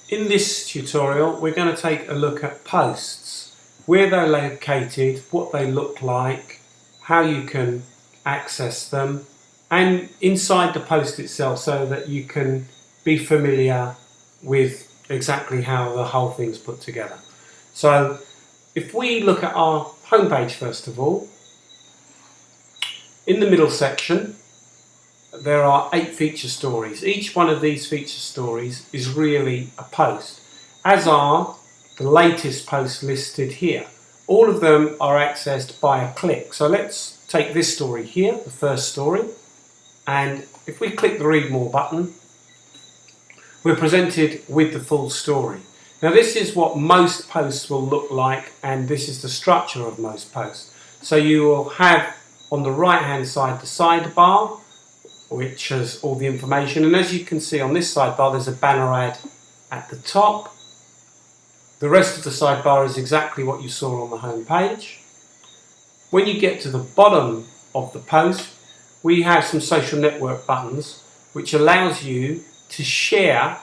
In this tutorial we're going to take a look at posts, where they're located, what they look like, how you can access them, and inside the post itself, so that you can be familiar with exactly how the whole thing's put together. So if we look at our homepage first of all, in the middle section there are 8 feature stories. Each one of these feature stories is really a post, as are the latest posts listed here. All of them are accessed by a click. So let's take this story here, the first story, and if we click the read more button, we're presented with the full story. Now this is what most posts will look like, and this is the structure of most posts. So you will have on the right hand side the sidebar, which has all the information, and as you can see on this sidebar there's a banner ad at the top. The rest of the sidebar is exactly what you saw on the home page. When you get to the bottom of the post, we have some social network buttons which allows you to share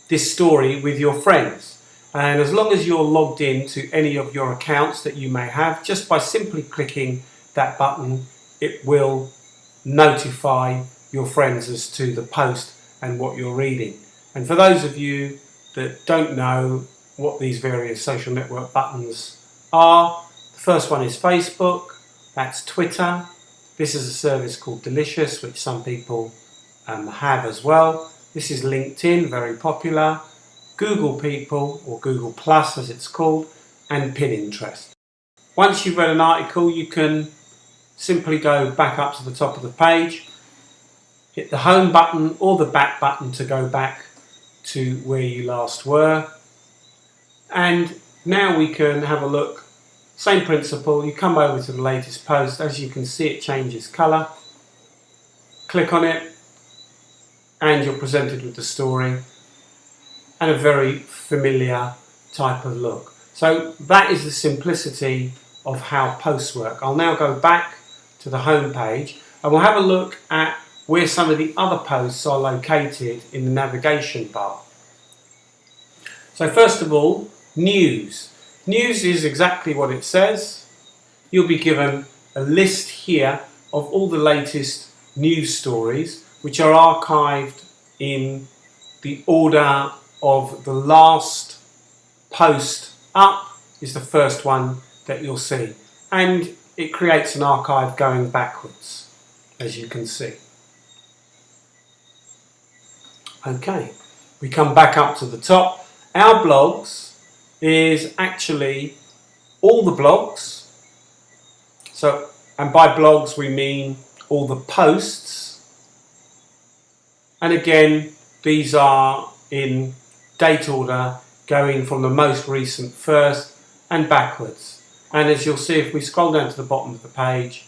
this story with your friends, and as long as you're logged in to any of your accounts that you may have, just by simply clicking that button it will notify your friends as to the post and what you're reading. And for those of you that don't know what these various social network buttons are, the first one is Facebook, that's Twitter, this is a service called Delicious which some people have as well. This is LinkedIn, very popular, Google People, or Google Plus as it's called, and Pinterest. Once you've read an article, you can simply go back up to the top of the page, hit the home button or the back button to go back to where you last were, and now we can have a look. Same principle, you come over to the latest post. As you can see, it changes colour. Click on it and you're presented with the story and a very familiar type of look. So that is the simplicity of how posts work. I'll now go back to the home page and we'll have a look at where some of the other posts are located in the navigation bar. So first of all, news. News is exactly what it says. You'll be given a list here of all the latest news stories which are archived in the order of the last post up is the first one that you'll see, and it creates an archive going backwards, as you can see. Okay, we come back up to the top. Our blogs is actually all the blogs. So, and by blogs we mean all the posts. And again, these are in date order, going from the most recent first and backwards. And as you'll see, if we scroll down to the bottom of the page,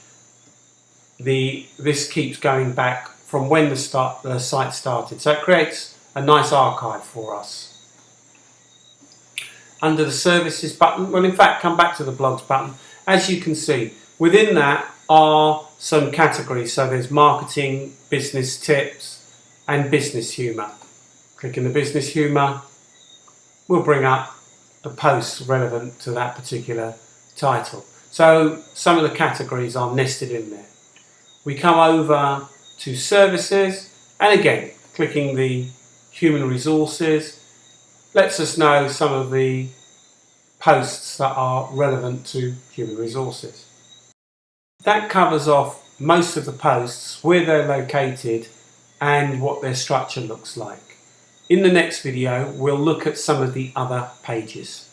this keeps going back from when the site started. So it creates a nice archive for us. Under the services button, well, in fact, come back to the blogs button. As you can see, within that are some categories. So there's marketing, business tips, and business humour. Clicking the business humour will bring up the posts relevant to that particular title. So some of the categories are nested in there. We come over to services, and again, clicking the human resources lets us know some of the posts that are relevant to human resources. That covers off most of the posts, where they're located and what their structure looks like. In the next video, we'll look at some of the other pages.